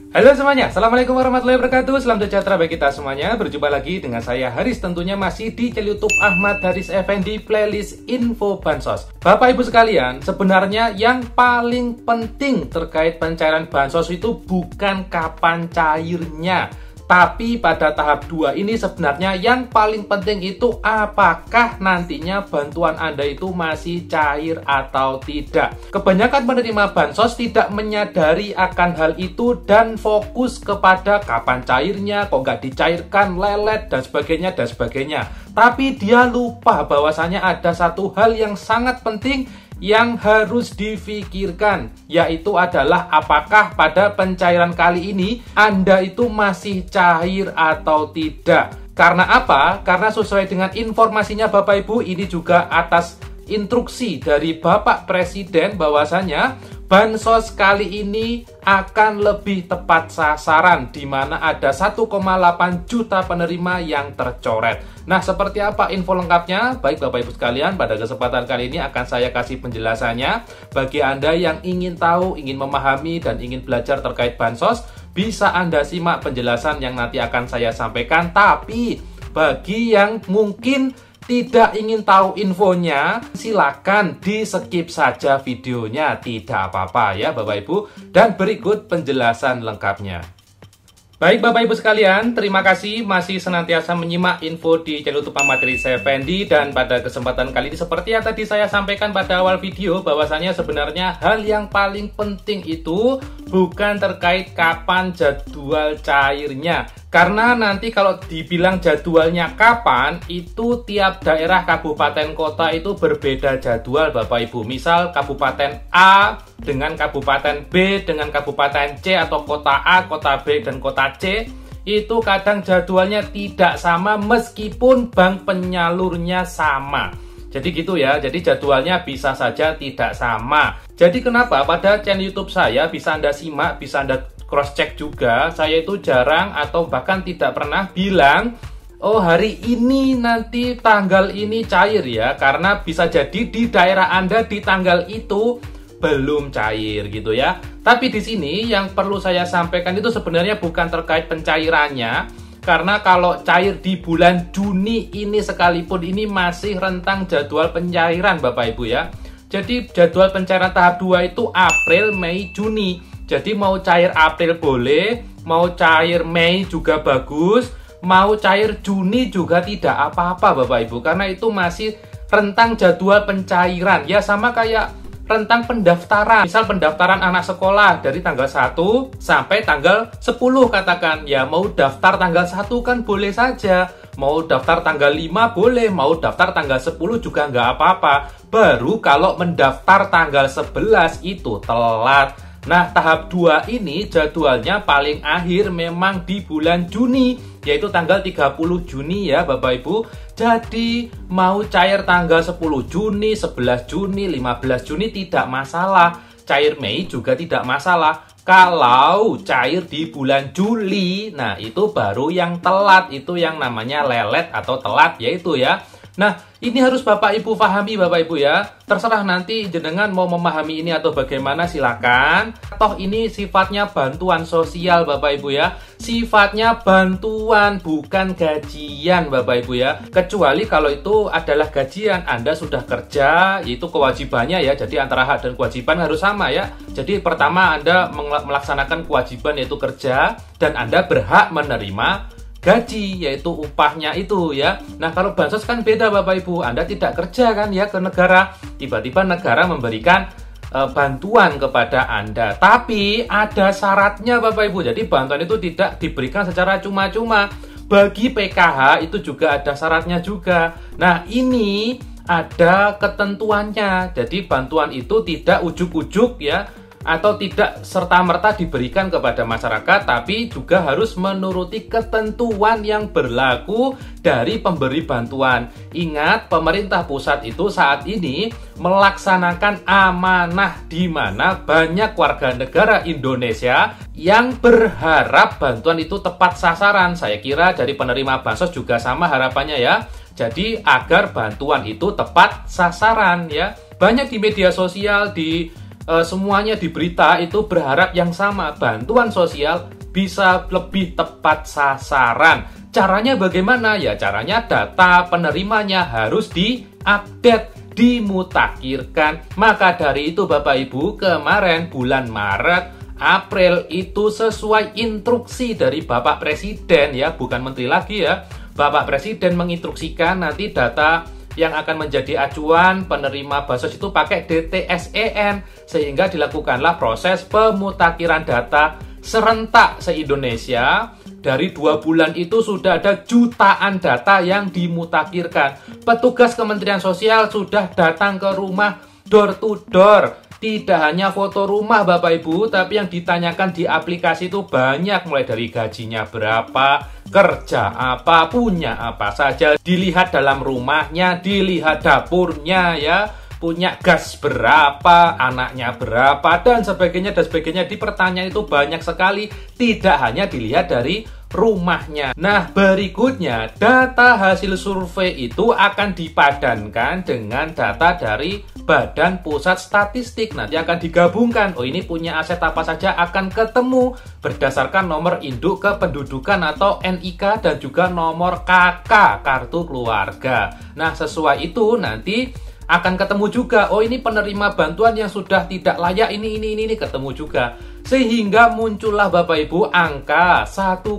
Halo semuanya, Assalamualaikum warahmatullahi wabarakatuh. Salam sejahtera bagi kita semuanya. Berjumpa lagi dengan saya Haris, tentunya masih di channel YouTube Ahmad Haris Effendi playlist info bansos. Bapak ibu sekalian, sebenarnya yang paling penting terkait pencairan bansos itu bukan kapan cairnya, tapi pada tahap 2 ini sebenarnya yang paling penting itu apakah nantinya bantuan Anda itu masih cair atau tidak. Kebanyakan penerima bansos tidak menyadari akan hal itu dan fokus kepada kapan cairnya, kok nggak dicairkan, lelet, dan sebagainya, dan sebagainya. Tapi dia lupa bahwasanya ada satu hal yang sangat penting yang harus difikirkan, yaitu adalah apakah pada pencairan kali ini Anda itu masih cair atau tidak. Karena apa? Karena sesuai dengan informasinya Bapak Ibu, ini juga atas instruksi dari Bapak Presiden bahwasanya bansos kali ini akan lebih tepat sasaran, di mana ada 1,8 juta penerima yang tercoret. Nah, seperti apa info lengkapnya? Baik Bapak Ibu sekalian, pada kesempatan kali ini akan saya kasih penjelasannya. Bagi Anda yang ingin tahu, ingin memahami, dan ingin belajar terkait bansos, bisa Anda simak penjelasan yang nanti akan saya sampaikan. Tapi bagi yang mungkin tidak ingin tahu infonya, silakan di skip saja videonya, tidak apa-apa ya Bapak Ibu. Dan berikut penjelasan lengkapnya. Baik Bapak Ibu sekalian, terima kasih masih senantiasa menyimak info di channel YouTube Ahmad Haris Effendi. Dan pada kesempatan kali ini seperti yang tadi saya sampaikan pada awal video, bahwasanya sebenarnya hal yang paling penting itu bukan terkait kapan jadwal cairnya. Karena nanti kalau dibilang jadwalnya kapan, itu tiap daerah kabupaten kota itu berbeda jadwal Bapak Ibu. Misal kabupaten A dengan kabupaten B dengan kabupaten C, atau kota A, kota B, dan kota C, itu kadang jadwalnya tidak sama meskipun bank penyalurnya sama. Jadi gitu ya, jadi jadwalnya bisa saja tidak sama. Jadi kenapa pada channel YouTube saya bisa Anda simak, bisa Anda cross check juga, saya itu jarang atau bahkan tidak pernah bilang oh hari ini nanti tanggal ini cair ya, karena bisa jadi di daerah Anda di tanggal itu belum cair gitu ya. Tapi di sini yang perlu saya sampaikan itu sebenarnya bukan terkait pencairannya, karena kalau cair di bulan Juni ini sekalipun ini masih rentang jadwal pencairan Bapak Ibu ya. Jadi jadwal pencairan tahap 2 itu April, Mei, Juni. Jadi mau cair April boleh, mau cair Mei juga bagus, mau cair Juni juga tidak apa-apa Bapak Ibu, karena itu masih rentang jadwal pencairan. Ya sama kayak rentang pendaftaran. Misal pendaftaran anak sekolah dari tanggal 1 sampai tanggal 10 katakan. Ya mau daftar tanggal 1 kan boleh saja. Mau daftar tanggal 5 boleh, mau daftar tanggal 10 juga nggak apa-apa. Baru kalau mendaftar tanggal 11 itu telat. Nah, tahap 2 ini jadwalnya paling akhir memang di bulan Juni, yaitu tanggal 30 Juni ya Bapak Ibu. Jadi mau cair tanggal 10 Juni, 11 Juni, 15 Juni tidak masalah. Cair Mei juga tidak masalah. Kalau cair di bulan Juli, nah itu baru yang telat, itu yang namanya lelet atau telat yaitu ya. Nah, ini harus Bapak Ibu pahami Bapak Ibu ya. Terserah nanti jenengan mau memahami ini atau bagaimana silakan. Toh ini sifatnya bantuan sosial Bapak Ibu ya. Sifatnya bantuan bukan gajian Bapak Ibu ya. Kecuali kalau itu adalah gajian, Anda sudah kerja, yaitu kewajibannya ya. Jadi antara hak dan kewajiban harus sama ya. Jadi pertama Anda melaksanakan kewajiban yaitu kerja, dan Anda berhak menerima gaji yaitu upahnya itu ya. Nah kalau bansos kan beda Bapak Ibu, Anda tidak kerja kan ya ke negara, tiba-tiba negara memberikan bantuan kepada Anda, tapi ada syaratnya Bapak Ibu. Jadi bantuan itu tidak diberikan secara cuma-cuma. Bagi PKH itu juga ada syaratnya juga. Nah ini ada ketentuannya. Jadi bantuan itu tidak ujuk-ujuk ya, atau tidak serta-merta diberikan kepada masyarakat, tapi juga harus menuruti ketentuan yang berlaku dari pemberi bantuan. Ingat, pemerintah pusat itu saat ini melaksanakan amanah, di mana banyak warga negara Indonesia yang berharap bantuan itu tepat sasaran. Saya kira dari penerima bansos juga sama harapannya ya. Jadi agar bantuan itu tepat sasaran ya. Banyak di media sosial, di semuanya di berita itu berharap yang sama, bantuan sosial bisa lebih tepat sasaran. Caranya bagaimana? Ya caranya data penerimanya harus diupdate, dimutakhirkan. Maka dari itu Bapak Ibu, kemarin bulan Maret, April itu sesuai instruksi dari Bapak Presiden ya, bukan menteri lagi ya. Bapak Presiden menginstruksikan nanti data yang akan menjadi acuan penerima bansos itu pakai DTSEN, sehingga dilakukanlah proses pemutakhiran data serentak se-Indonesia. Dari 2 bulan itu sudah ada jutaan data yang dimutakhirkan. Petugas Kementerian Sosial sudah datang ke rumah door to door. Tidak hanya foto rumah Bapak Ibu, tapi yang ditanyakan di aplikasi itu banyak, mulai dari gajinya berapa, kerja apa, punya apa saja, dilihat dalam rumahnya, dilihat dapurnya ya, punya gas berapa, anaknya berapa, dan sebagainya. Di pertanyaan itu banyak sekali, tidak hanya dilihat dari rumahnya. Nah, berikutnya data hasil survei itu akan dipadankan dengan data dari Badan Pusat Statistik. Nanti akan digabungkan. Oh, ini punya aset apa saja akan ketemu berdasarkan nomor induk kependudukan atau NIK dan juga nomor KK, kartu keluarga. Nah, sesuai itu nanti akan ketemu juga. Oh, ini penerima bantuan yang sudah tidak layak ini ketemu juga. Sehingga muncullah Bapak Ibu angka 1,8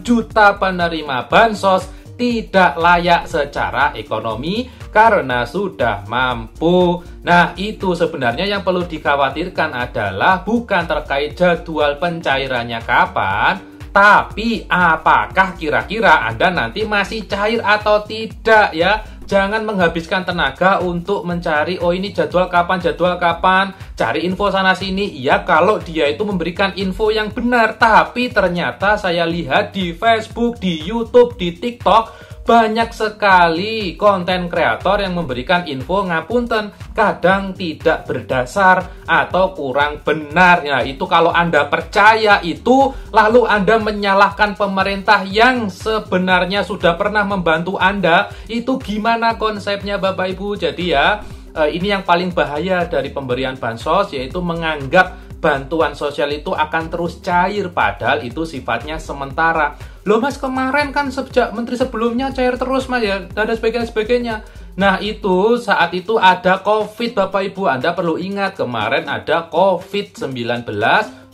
juta penerima bansos tidak layak secara ekonomi karena sudah mampu. Nah, itu sebenarnya yang perlu dikhawatirkan adalah bukan terkait jadwal pencairannya kapan, tapi apakah kira-kira Anda nanti masih cair atau tidak ya. Jangan menghabiskan tenaga untuk mencari, oh ini jadwal kapan, cari info sana sini. Iya, kalau dia itu memberikan info yang benar, tapi ternyata saya lihat di Facebook, di YouTube, di TikTok, banyak sekali konten kreator yang memberikan info ngapunten, kadang tidak berdasar atau kurang benar. Nah, itu kalau Anda percaya itu, lalu Anda menyalahkan pemerintah yang sebenarnya sudah pernah membantu Anda, itu gimana konsepnya Bapak Ibu? Jadi ya, ini yang paling bahaya dari pemberian bansos, yaitu menganggap bantuan sosial itu akan terus cair, padahal itu sifatnya sementara. Loh Mas, kemarin kan sejak menteri sebelumnya cair terus Mas ya, dan sebagainya. Nah, itu saat itu ada COVID Bapak Ibu. Anda perlu ingat kemarin ada COVID-19,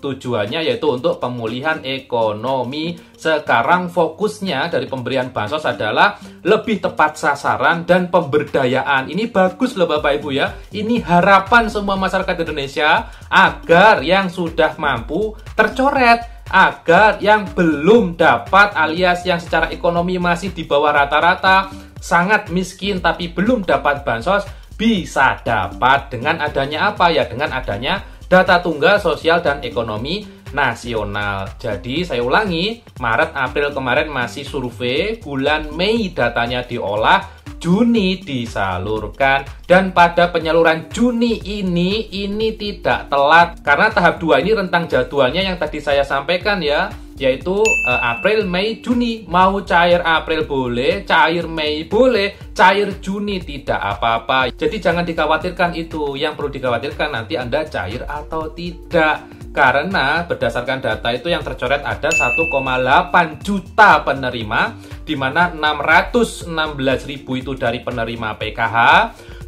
tujuannya yaitu untuk pemulihan ekonomi. Sekarang fokusnya dari pemberian bansos adalah lebih tepat sasaran dan pemberdayaan. Ini bagus loh Bapak Ibu ya. Ini harapan semua masyarakat Indonesia agar yang sudah mampu tercoret, agar yang belum dapat alias yang secara ekonomi masih di bawah rata-rata, sangat miskin tapi belum dapat bansos, bisa dapat dengan adanya apa ya? Dengan adanya data tunggal sosial dan ekonomi nasional. Jadi saya ulangi, Maret April kemarin masih survei, bulan Mei datanya diolah, Juni disalurkan, dan pada penyaluran Juni ini tidak telat karena tahap 2 ini rentang jadwalnya yang tadi saya sampaikan ya, yaitu April, Mei, Juni. Mau cair April boleh, cair Mei boleh, cair Juni tidak apa-apa. Jadi jangan dikhawatirkan itu. Yang perlu dikhawatirkan nanti Anda cair atau tidak. Karena berdasarkan data itu yang tercoret ada 1,8 juta penerima, di mana 616.000 itu dari penerima PKH,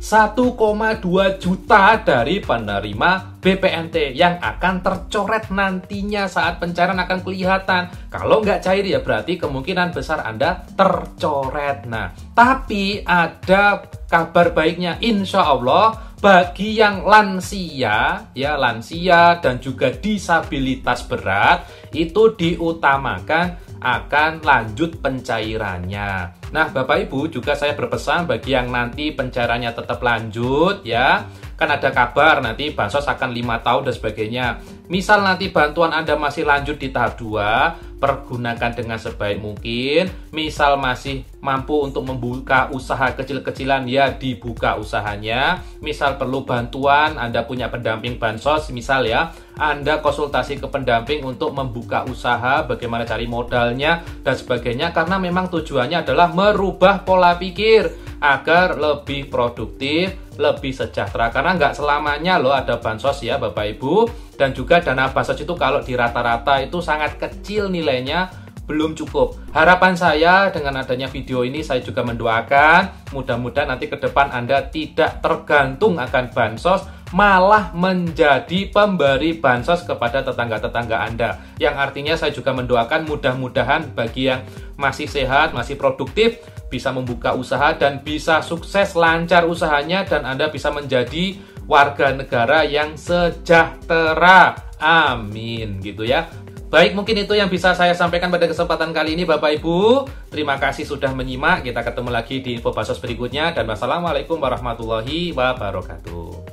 1,2 juta dari penerima BPNT yang akan tercoret nantinya saat pencairan akan kelihatan. Kalau nggak cair ya berarti kemungkinan besar Anda tercoret. Nah, tapi ada kabar baiknya, insya Allah bagi yang lansia, ya lansia dan juga disabilitas berat itu diutamakan akan lanjut pencairannya. Nah, Bapak Ibu juga saya berpesan bagi yang nanti pencairannya tetap lanjut ya. Kan ada kabar nanti bansos akan 5 tahun dan sebagainya. Misal nanti bantuan Anda masih lanjut di tahap 2, pergunakan dengan sebaik mungkin. Misal masih mampu untuk membuka usaha kecil-kecilan, ya dibuka usahanya. Misal perlu bantuan, Anda punya pendamping bansos, misal ya, Anda konsultasi ke pendamping untuk membuka usaha, bagaimana cari modalnya dan sebagainya, karena memang tujuannya adalah merubah pola pikir agar lebih produktif, lebih sejahtera. Karena nggak selamanya loh ada bansos ya Bapak Ibu. Dan juga dana bansos itu kalau di rata-rata itu sangat kecil nilainya, belum cukup. Harapan saya dengan adanya video ini, saya juga mendoakan mudah-mudahan nanti ke depan Anda tidak tergantung akan bansos, malah menjadi pemberi bansos kepada tetangga-tetangga Anda. Yang artinya saya juga mendoakan mudah-mudahan bagi yang masih sehat, masih produktif, bisa membuka usaha dan bisa sukses lancar usahanya, dan Anda bisa menjadi warga negara yang sejahtera. Amin, gitu ya. Baik, mungkin itu yang bisa saya sampaikan pada kesempatan kali ini Bapak Ibu. Terima kasih sudah menyimak. Kita ketemu lagi di info bansos berikutnya. Dan wassalamualaikum warahmatullahi wabarakatuh.